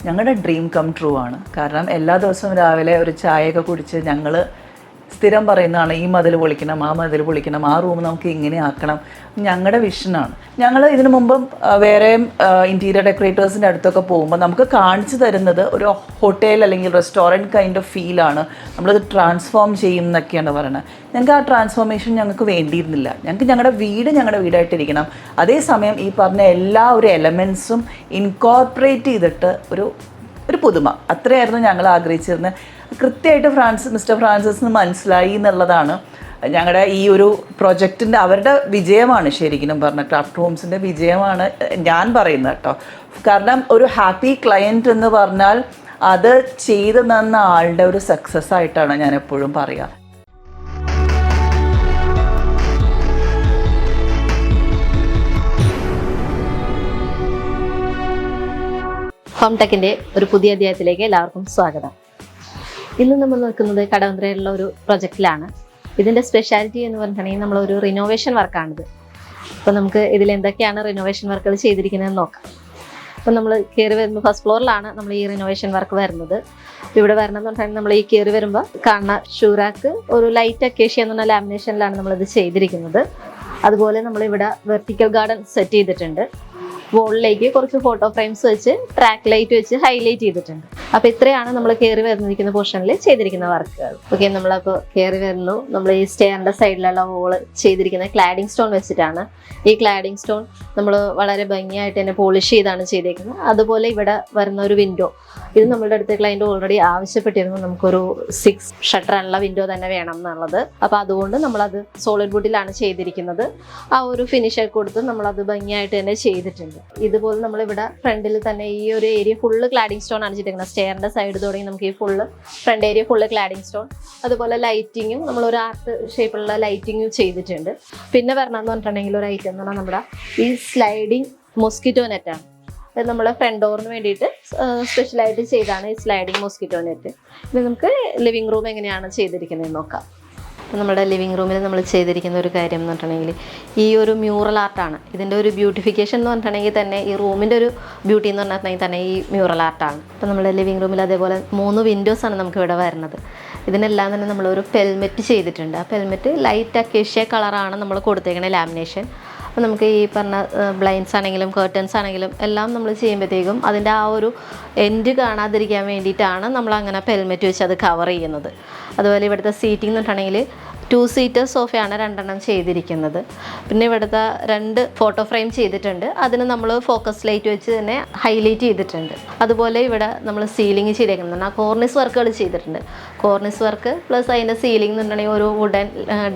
ഞങ്ങളുടെ dream come true ആണ്. കാരണം എല്ലാ ദിവസവും രാവിലെ ഒരു ചായയൊക്കെ കുടിച്ച് ഞങ്ങൾ സ്ഥിരം പറയുന്നതാണ് ഈ മതിൽ പൊളിക്കണം, ആ മതിൽ പൊളിക്കണം, ആ റൂം നമുക്ക് ഇങ്ങനെ ആക്കണം. ഞങ്ങളുടെ വിഷനാണ്. ഞങ്ങൾ ഇതിനു മുമ്പും വേറെയും ഇൻറ്റീരിയർ ഡെക്കറേറ്റേഴ്സിൻ്റെ അടുത്തൊക്കെ പോകുമ്പോൾ നമുക്ക് കാണിച്ചു തരുന്നത് ഒരു ഹോട്ടൽ അല്ലെങ്കിൽ റെസ്റ്റോറൻറ്റ് കൈൻഡ് ഓഫ് ഫീലാണ്. നമ്മളത് ട്രാൻസ്ഫോം ചെയ്യും എന്നൊക്കെയാണ് പറയുന്നത്. ഞങ്ങൾക്ക് ആ ട്രാൻസ്ഫോർമേഷൻ ഞങ്ങൾക്ക് വേണ്ടിയിരുന്നില്ല. ഞങ്ങൾക്ക് ഞങ്ങളുടെ വീടായിട്ടിരിക്കണം. അതേസമയം ഈ പറഞ്ഞ എല്ലാ ഒരു എലമെൻസും ഇൻകോർപ്പറേറ്റ് ചെയ്തിട്ട് ഒരു പുതുമ, അത്രയായിരുന്നു ഞങ്ങൾ ആഗ്രഹിച്ചിരുന്നത്. കൃത്യമായിട്ട് മിസ്റ്റർ ഫ്രാൻസിസിന് മനസ്സിലായി എന്നുള്ളതാണ് ഞങ്ങളുടെ ഈ ഒരു പ്രൊജക്റ്റിൻ്റെ അവരുടെ വിജയമാണ്. ശരിക്കും പറഞ്ഞ ക്രാഫ്റ്റ് ഹോംസിൻ്റെ വിജയമാണ് ഞാൻ പറയുന്നത് കേട്ടോ. കാരണം ഒരു ഹാപ്പി ക്ലയൻറ്റ് എന്ന് പറഞ്ഞാൽ അത് ചെയ്തു തന്ന ആളുടെ ഒരു സക്സസ് ആയിട്ടാണ് ഞാൻ എപ്പോഴും പറയുക. ഹോം ടെക്കിൻ്റെ ഒരു പുതിയ അധ്യായത്തിലേക്ക് എല്ലാവർക്കും സ്വാഗതം. ഇന്ന് നമ്മൾ നിൽക്കുന്നത് കടവന്ത്രയിലുള്ള ഒരു പ്രൊജക്റ്റിലാണ്. ഇതിൻ്റെ സ്പെഷ്യാലിറ്റി എന്ന് പറഞ്ഞിട്ടുണ്ടെങ്കിൽ നമ്മളൊരു റിനോവേഷൻ വർക്കാണിത്. അപ്പോൾ നമുക്ക് ഇതിൽ എന്തൊക്കെയാണ് റിനോവേഷൻ വർക്കുകൾ ചെയ്തിരിക്കുന്നതെന്ന് നോക്കാം. അപ്പോൾ നമ്മൾ കയറി വരുമ്പോൾ ഫസ്റ്റ് ഫ്ലോറിലാണ് നമ്മൾ ഈ റിനോവേഷൻ വർക്ക് വരുന്നത്. ഇവിടെ വരണമെന്ന് പറഞ്ഞിട്ടുണ്ടെങ്കിൽ നമ്മൾ ഈ കയറി വരുമ്പോൾ കാണുന്ന ഷൂറാക്ക് ഒരു ലൈറ്റ് അക്കേഷ്യ എന്ന് പറഞ്ഞ ലാമിനേഷനിലാണ് നമ്മളിത് ചെയ്തിരിക്കുന്നത്. അതുപോലെ നമ്മളിവിടെ വെർട്ടിക്കൽ ഗാർഡൻ സെറ്റ് ചെയ്തിട്ടുണ്ട്. വോളിലേക്ക് കുറച്ച് ഫോട്ടോ ഫ്രെയിംസ് വെച്ച് ട്രാക്ക് ലൈറ്റ് വെച്ച് ഹൈലൈറ്റ് ചെയ്തിട്ടുണ്ട്. അപ്പോൾ ഇത്രയാണ് നമ്മൾ കയറി വരുന്നിരിക്കുന്ന പോർഷനിൽ ചെയ്തിരിക്കുന്ന വർക്കുകൾ. ഓക്കെ, നമ്മളപ്പോൾ കയറി വരുന്നു. നമ്മൾ ഈ സ്റ്റെയറിൻ്റെ സൈഡിലുള്ള വോള് ചെയ്തിരിക്കുന്ന ക്ലാഡിംഗ് സ്റ്റോൺ വെച്ചിട്ടാണ്. ഈ ക്ലാഡിംഗ് സ്റ്റോൺ നമ്മൾ വളരെ ഭംഗിയായിട്ട് തന്നെ പോളിഷ് ചെയ്താണ് ചെയ്തേക്കുന്നത്. അതുപോലെ ഇവിടെ വരുന്ന ഒരു വിൻഡോ, ഇത് നമ്മളുടെ അടുത്ത് ക്ലയൻറ്റ് ഓൾറെഡി ആവശ്യപ്പെട്ടിരുന്നു. നമുക്കൊരു 6 ഷട്ടറുള്ള വിൻഡോ തന്നെ വേണം എന്നുള്ളത്. അപ്പോൾ അതുകൊണ്ട് നമ്മളത് സോളിഡ് വുഡിലാണ് ചെയ്തിരിക്കുന്നത്. ആ ഒരു ഫിനിഷ് കൊടുത്ത് നമ്മളത് ഭംഗിയായിട്ട് തന്നെ ചെയ്തിട്ടുണ്ട്. ഇതുപോലെ നമ്മളിവിടെ ഫ്രണ്ടിൽ തന്നെ ഈ ഒരു ഏരിയ ഫുള്ള് ക്ലാഡിംഗ് സ്റ്റോൺ ആണ് ചെയ്തിരിക്കുന്നത്. സ്റ്റെയറിൻ്റെ സൈഡ് തുടങ്ങി നമുക്ക് ഈ front area full cladding stone. അതുപോലെ ലൈറ്റിങ്ങും നമ്മളൊരു ആർട്ട് ഷേപ്പിലുള്ള ലൈറ്റിങ്ങും ചെയ്തിട്ടുണ്ട്. പിന്നെ വരണമെന്ന് പറഞ്ഞിട്ടുണ്ടെങ്കിൽ ഒരു ഐറ്റം എന്ന് പറഞ്ഞാൽ നമ്മുടെ ഈ സ്ലൈഡിങ് മോസ്കിറ്റോ നെറ്റാണ്. അത് നമ്മുടെ ഫ്രണ്ട് ഡോറിന് വേണ്ടിയിട്ട് സ്പെഷ്യലായിട്ട് ചെയ്താണ് ഈ സ്ലൈഡിങ് മോസ്കിറ്റോ നെറ്റ്. ഇത് നമുക്ക് ലിവിങ് റൂം എങ്ങനെയാണ് ചെയ്തിരിക്കുന്നതെന്ന് നോക്കാം. അപ്പോൾ നമ്മുടെ ലിവിങ് റൂമിൽ നമ്മൾ ചെയ്തിരിക്കുന്ന ഒരു കാര്യം എന്ന് പറഞ്ഞിട്ടുണ്ടെങ്കിൽ ഈ ഒരു മ്യൂറൽ ആർട്ടാണ്. ഇതിൻ്റെ ഒരു ബ്യൂട്ടിഫിക്കേഷൻ എന്ന് പറഞ്ഞിട്ടുണ്ടെങ്കിൽ തന്നെ ഈ റൂമിൻ്റെ ഒരു ബ്യൂട്ടി എന്ന് പറഞ്ഞിട്ടുണ്ടെങ്കിൽ തന്നെ ഈ മ്യൂറൽ ആർട്ടാണ്. അപ്പോൾ നമ്മുടെ ലിവിങ് റൂമിൽ അതേപോലെ 3 വിൻഡോസാണ് നമുക്ക് ഇവിടെ വരുന്നത്. ഇതിനെല്ലാം തന്നെ നമ്മളൊരു പെൽമെറ്റ് ചെയ്തിട്ടുണ്ട്. ആ പെൽമെറ്റ് ലൈറ്റ് അക്കേഷ്യ കളറാണ് നമ്മൾ കൊടുത്തേക്കുന്നത് ലാമിനേഷൻ. അപ്പോൾ നമുക്ക് ഈ പറഞ്ഞ ബ്ലൈൻഡ്സ് ആണെങ്കിലും കേർട്ടൻസ് ആണെങ്കിലും എല്ലാം നമ്മൾ ചെയ്യുമ്പോഴത്തേക്കും അതിൻ്റെ ആ ഒരു എൻഡ് കാണാതിരിക്കാൻ വേണ്ടിയിട്ടാണ് നമ്മൾ അങ്ങനെ പെൽമെറ്റ് വെച്ച് അത് കവർ ചെയ്യുന്നത്. അതുപോലെ ഇവിടുത്തെ സീറ്റിംഗ് എന്ന് പറഞ്ഞിട്ടുണ്ടെങ്കിൽ 2 സീറ്റർ സോഫയാണ് 2 ചെയ്തിരിക്കുന്നത്. പിന്നെ ഇവിടുത്തെ 2 ഫോട്ടോ ഫ്രെയിം ചെയ്തിട്ടുണ്ട്. അതിന് നമ്മൾ ഫോക്കസ് ലൈറ്റ് വെച്ച് തന്നെ ഹൈലൈറ്റ് ചെയ്തിട്ടുണ്ട്. അതുപോലെ ഇവിടെ നമ്മൾ സീലിംഗ് ചെയ്തേക്കുന്നത് കോർണിസ് വർക്കുകൾ ചെയ്തിട്ടുണ്ട്. കോർണിസ് വർക്ക് പ്ലസ് അതിൻ്റെ സീലിംഗ് എന്ന് പറഞ്ഞിട്ടുണ്ടെങ്കിൽ ഒരു വുഡൻ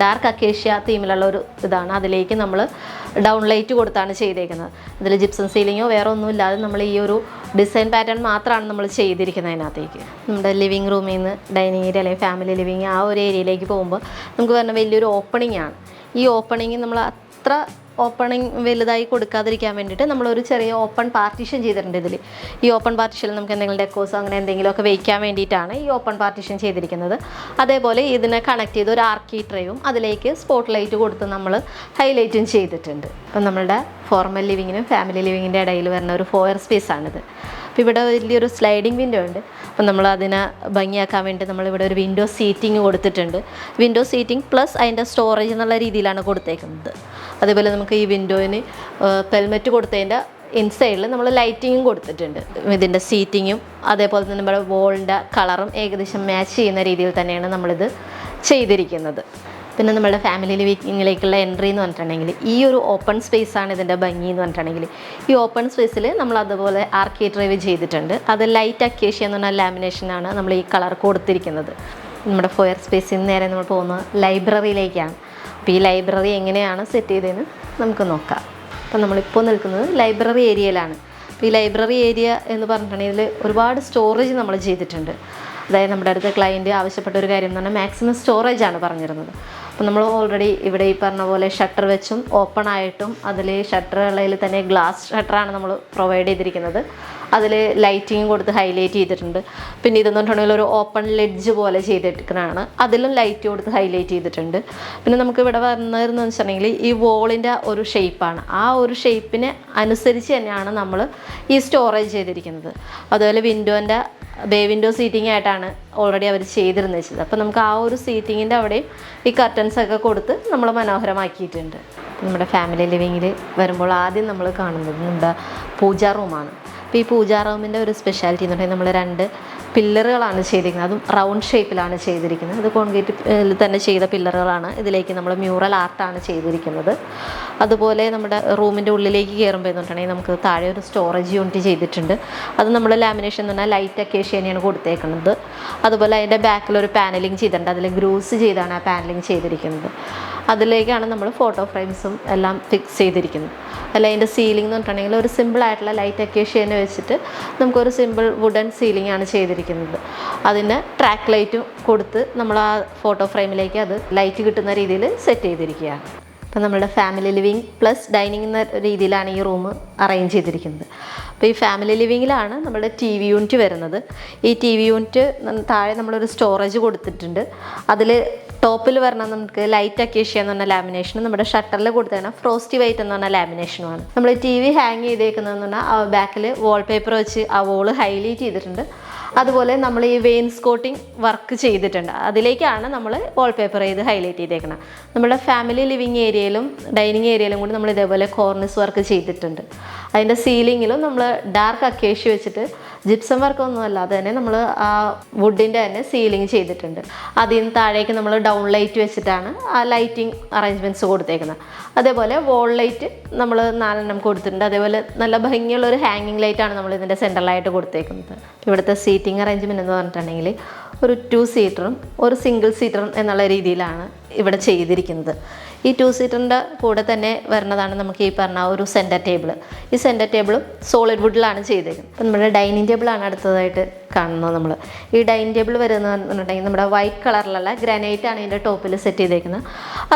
ഡാർക്ക് അക്കേഷ്യ തീമിലുള്ള ഒരു ഇതാണ്. അതിലേക്ക് നമ്മൾ ഡൗൺ ലൈറ്റ് കൊടുത്താണ് ചെയ്തേക്കുന്നത്. ഇതിൽ ജിപ്സം സീലിങ്ങോ വേറെ ഒന്നുമില്ലാതെ നമ്മൾ ഈ ഒരു ഡിസൈൻ പാറ്റേൺ മാത്രമാണ് നമ്മൾ ചെയ്തിരിക്കുന്നത്. അതിനകത്തേക്ക് നമ്മുടെ ലിവിങ് റൂമിൽ നിന്ന് ഡൈനിങ് ഏരിയ അല്ലെങ്കിൽ ഫാമിലി ലിവിങ് ആ ഒരു ഏരിയയിലേക്ക് പോകുമ്പോൾ നമുക്ക് പറഞ്ഞ വലിയൊരു ഓപ്പണിംഗ് ആണ്. ഈ ഓപ്പണിങ് നമ്മൾ അത്ര ഓപ്പണിങ് വലുതായി കൊടുക്കാതിരിക്കാൻ വേണ്ടിയിട്ട് നമ്മളൊരു ചെറിയ ഓപ്പൺ പാർട്ടീഷൻ ചെയ്തിട്ടുണ്ട്. ഇതിൽ ഈ ഓപ്പൺ പാർട്ടീഷനിൽ നമുക്ക് എന്തെങ്കിലും ഡെക്കോസോ അങ്ങനെ എന്തെങ്കിലുമൊക്കെ വയ്ക്കാൻ വേണ്ടിയിട്ടാണ് ഈ ഓപ്പൺ പാർട്ടീഷൻ ചെയ്തിരിക്കുന്നത്. അതേപോലെ ഇതിനെ കണക്ട് ചെയ്ത് ഒരു ആർക്കി ട്രേയും അതിലേക്ക് സ്പോട്ട് ലൈറ്റ് കൊടുത്ത് നമ്മൾ ഹൈലൈറ്റും ചെയ്തിട്ടുണ്ട്. അപ്പം നമ്മളുടെ ഫോർമൽ ലിവിങ്ങിനും ഫാമിലി ലിവിങ്ങിൻ്റെ ഇടയിൽ വരുന്ന ഒരു ഫോയർ സ്പേസാണിത്. അപ്പോൾ ഇവിടെ വലിയൊരു സ്ലൈഡിങ് വിൻഡോ ഉണ്ട്. അപ്പം നമ്മൾ അതിനെ ഭംഗിയാക്കാൻ വേണ്ടി നമ്മളിവിടെ ഒരു വിൻഡോ സീറ്റിംഗ് കൊടുത്തിട്ടുണ്ട്. വിൻഡോ സീറ്റിംഗ് പ്ലസ് അതിൻ്റെ സ്റ്റോറേജ് എന്നുള്ള രീതിയിലാണ് കൊടുത്തേക്കുന്നത്. അതേപോലെ നമുക്ക് ഈ വിൻഡോയിന് പെൽമെറ്റ് കൊടുത്തതിൻ്റെ ഇൻസൈഡിൽ നമ്മൾ ലൈറ്റിങ്ങും കൊടുത്തിട്ടുണ്ട്. ഇതിൻ്റെ സീറ്റിങ്ങും അതേപോലെ തന്നെ നമ്മുടെ വോളിൻ്റെ കളറും ഏകദേശം മാച്ച് ചെയ്യുന്ന രീതിയിൽ തന്നെയാണ് നമ്മളിത് ചെയ്തിരിക്കുന്നത്. പിന്നെ നമ്മുടെ ഫാമിലി ലിവിങ്ങിലേക്കുള്ള എൻട്രി എന്ന് പറഞ്ഞിട്ടുണ്ടെങ്കിൽ ഈ ഒരു ഓപ്പൺ സ്പേസാണ് ഇതിൻ്റെ ഭംഗി എന്ന് പറഞ്ഞിട്ടുണ്ടെങ്കിൽ ഈ ഓപ്പൺ സ്പേസിൽ നമ്മൾ അതുപോലെ ആർക്കി ഡ്രൈവ് ചെയ്തിട്ടുണ്ട്. അത് ലൈറ്റ് അക്കേഷ്യ എന്ന് പറഞ്ഞ ലാമിനേഷനാണ് നമ്മൾ ഈ കളർ കൊടുത്തിരിക്കുന്നത്. നമ്മുടെ ഫോയർ സ്പേസിൽ നിന്ന് നേരെ നമ്മൾ പോകുന്നത് ലൈബ്രറിയിലേക്കാണ്. അപ്പോൾ ഈ ലൈബ്രറി എങ്ങനെയാണ് സെറ്റ് ചെയ്തതെന്ന് നമുക്ക് നോക്കാം. അപ്പോൾ നമ്മളിപ്പോൾ നിൽക്കുന്നത് ലൈബ്രറി ഏരിയയിലാണ്. അപ്പോൾ ഈ ലൈബ്രറി ഏരിയ എന്ന് പറഞ്ഞിട്ടുണ്ടെങ്കിൽ ഒരുപാട് സ്റ്റോറേജ് നമ്മൾ ചെയ്തിട്ടുണ്ട്. അതായത് നമ്മുടെ അടുത്ത ക്ലയൻറ്റ് ആവശ്യപ്പെട്ട ഒരു കാര്യം എന്ന് പറഞ്ഞാൽ മാക്സിമം സ്റ്റോറേജാണ് പറഞ്ഞിരുന്നത്. അപ്പോൾ നമ്മൾ ഓൾറെഡി ഇവിടെ ഈ പറഞ്ഞ പോലെ ഷട്ടർ വെച്ചും ഓപ്പൺ ആയിട്ടും അതിൽ ഷട്ടറുകളിൽ തന്നെ ഗ്ലാസ് ഷട്ടറാണ് നമ്മൾ പ്രൊവൈഡ് ചെയ്തിരിക്കുന്നത്. അതിൽ ലൈറ്റിങ് കൊടുത്ത് ഹൈലൈറ്റ് ചെയ്തിട്ടുണ്ട്. പിന്നെ ഇതെന്ന് പറഞ്ഞിട്ടുണ്ടെങ്കിൽ ഒരു ഓപ്പൺ ലെഡ്ജ് പോലെ ചെയ്തിരിക്കുന്നതാണ്, അതിലും ലൈറ്റ് കൊടുത്ത് ഹൈലൈറ്റ് ചെയ്തിട്ടുണ്ട്. പിന്നെ നമുക്ക് ഇവിടെ വന്നതെന്ന് വെച്ചിട്ടുണ്ടെങ്കിൽ ഈ വോളിൻ്റെ ഒരു ഷേപ്പാണ്, ആ ഒരു ഷേപ്പിന് അനുസരിച്ച് തന്നെയാണ് നമ്മൾ ഈ സ്റ്റോറേജ് ചെയ്തിരിക്കുന്നത്. അതുപോലെ വിൻഡോൻ്റെ ബേ വിൻഡോ സീറ്റിംഗ് ആയിട്ടാണ് ഓൾറെഡി അവർ ചെയ്തിരുന്നത് വെച്ചത്. അപ്പോൾ നമുക്ക് ആ ഒരു സീറ്റിങ്ങിൻ്റെ അവിടെയും ഈ കർട്ടൻസൊക്കെ കൊടുത്ത് നമ്മൾ മനോഹരമാക്കിയിട്ടുണ്ട്. നമ്മുടെ ഫാമിലി ലിവിങ്ങിൽ വരുമ്പോൾ ആദ്യം നമ്മൾ കാണുന്നത് നമ്മുടെ പൂജാ റൂമാണ്. അപ്പോൾ ഈ പൂജാ റൂമിൻ്റെ ഒരു സ്പെഷ്യാലിറ്റി എന്ന് പറഞ്ഞാൽ നമ്മൾ 2 പില്ലറുകളാണ് ചെയ്തിരിക്കുന്നത്, അതും റൗണ്ട് ഷേപ്പിലാണ് ചെയ്തിരിക്കുന്നത്. അത് കോൺക്രീറ്റിൽ തന്നെ ചെയ്ത പില്ലറുകളാണ്. ഇതിലേക്ക് നമ്മൾ മ്യൂറൽ ആർട്ടാണ് ചെയ്തിരിക്കുന്നത്. അതുപോലെ നമ്മുടെ റൂമിൻ്റെ ഉള്ളിലേക്ക് കയറുമ്പോൾ എന്ന് പറഞ്ഞിട്ടുണ്ടെങ്കിൽ നമുക്ക് താഴെ ഒരു സ്റ്റോറേജ് യൂണിറ്റ് ചെയ്തിട്ടുണ്ട്. അത് നമ്മൾ ലാമിനേഷൻ എന്ന് പറഞ്ഞാൽ ലൈറ്റ് അക്കേഷ്യ തന്നെയാണ് കൊടുത്തേക്കുന്നത്. അതുപോലെ അതിൻ്റെ ബാക്കിലൊരു പാനലിങ് ചെയ്തിട്ടുണ്ട്, അതിൽ ഗ്രൂസ് ചെയ്താണ് ആ പാനലിങ് ചെയ്തിരിക്കുന്നത്. അതിലേക്കാണ് നമ്മൾ ഫോട്ടോ ഫ്രെയിംസും എല്ലാം ഫിക്സ് ചെയ്തിരിക്കുന്നത്. അല്ല അതിൻ്റെ സീലിംഗ് എന്ന് പറഞ്ഞിട്ടുണ്ടെങ്കിൽ ഒരു സിമ്പിളായിട്ടുള്ള ലൈറ്റ് അക്കേഷ്യനെ വെച്ചിട്ട് നമുക്കൊരു സിമ്പിൾ വുഡൻ സീലിംഗ് ആണ് ചെയ്തിരിക്കുന്നത്. അതിന് ട്രാക്ക് ലൈറ്റും കൊടുത്ത് നമ്മൾ ആ ഫോട്ടോ ഫ്രെയിമിലേക്ക് അത് ലൈറ്റ് കിട്ടുന്ന രീതിയിൽ സെറ്റ് ചെയ്തിരിക്കുകയാണ്. അപ്പോൾ നമ്മളുടെ ഫാമിലി ലിവിങ് പ്ലസ് ഡൈനിങ് എന്ന രീതിയിലാണ് ഈ റൂം അറേഞ്ച് ചെയ്തിരിക്കുന്നത്. അപ്പോൾ ഈ ഫാമിലി ലിവിങ്ങിലാണ് നമ്മുടെ TV യൂണിറ്റ് വരുന്നത്. ഈ TV യൂണിറ്റ് താഴെ നമ്മളൊരു സ്റ്റോറേജ് കൊടുത്തിട്ടുണ്ട്. അതിൽ ടോപ്പിൽ പറഞ്ഞാൽ നമുക്ക് ലൈറ്റ് അക്കേഷ്യ എന്ന് പറഞ്ഞ ലാമിനേഷനും നമ്മുടെ ഷട്ടറിൽ കൊടുത്തതാണ് ഫ്രോസ്റ്റി വൈറ്റ് എന്ന് പറഞ്ഞ ലാമിനേഷനുമാണ്. നമ്മൾ TV ഹാങ് ചെയ്തേക്കുന്നതെന്ന് പറഞ്ഞാൽ ആ ബാക്കിൽ വാൾപേപ്പർ വെച്ച് ആ വോള് ഹൈലൈറ്റ് ചെയ്തിട്ടുണ്ട്. അതുപോലെ നമ്മൾ ഈ വെയിൻസ്കോട്ടിങ് വർക്ക് ചെയ്തിട്ടുണ്ട്, അതിലേക്കാണ് നമ്മൾ വാൾപേപ്പർ ചെയ്ത് ഹൈലൈറ്റ് ചെയ്തേക്കണം. നമ്മുടെ ഫാമിലി ലിവിങ് ഏരിയയിലും ഡൈനിങ് ഏരിയയിലും കൂടി നമ്മൾ ഇതേപോലെ കോർണിസ് വർക്ക് ചെയ്തിട്ടുണ്ട്. അതിൻ്റെ സീലിങ്ങിലും നമ്മൾ ഡാർക്ക് അക്കേഷ്യ വെച്ചിട്ട് ജിപ്സം വർക്കൊന്നും അല്ലാതെ തന്നെ നമ്മൾ ആ വുഡിൻ്റെ തന്നെ സീലിംഗ് ചെയ്തിട്ടുണ്ട്. അതിൽ നിന്ന് താഴേക്ക് നമ്മൾ ഡൗൺ ലൈറ്റ് വെച്ചിട്ടാണ് ആ ലൈറ്റിംഗ് അറേഞ്ച്മെൻറ്റ്സ് കൊടുത്തേക്കുന്നത്. അതേപോലെ വോൾ ലൈറ്റ് നമ്മൾ 4 കൊടുത്തിട്ടുണ്ട്. അതേപോലെ നല്ല ഭംഗിയുള്ള ഒരു ഹാങ്ങിങ് ലൈറ്റാണ് നമ്മൾ ഇതിൻ്റെ സെൻട്രലായിട്ട് കൊടുത്തേക്കുന്നത്. ഇവിടുത്തെ സീറ്റിംഗ് അറേഞ്ച്മെൻറ്റ് എന്ന് പറഞ്ഞിട്ടുണ്ടെങ്കിൽ ഒരു 2 സീറ്ററും ഒരു സിംഗിൾ സീറ്ററും എന്നുള്ള രീതിയിലാണ് ഇവിടെ ചെയ്തിരിക്കുന്നത്. ഈ 2 സീറ്ററിൻ്റെ കൂടെ തന്നെ വരുന്നതാണ് നമുക്ക് ഈ പറഞ്ഞ ഒരു സെൻറ്റർ ടേബിൾ. ഈ സെൻറ്റർ ടേബിളും സോളിഡ് വുഡിലാണ് ചെയ്തേക്കുന്നത്. അപ്പം നമ്മുടെ ഡൈനിങ് ടേബിളാണ് അടുത്തതായിട്ട് കാണുന്നത്. നമ്മൾ ഈ ഡൈനിങ് ടേബിൾ വരുന്നതെന്നുണ്ടെങ്കിൽ നമ്മുടെ വൈറ്റ് കളറിലുള്ള ഗ്രാനൈറ്റ് ആണ് ഇതിൻ്റെ ടോപ്പിൽ സെറ്റ് ചെയ്തേക്കുന്നത്.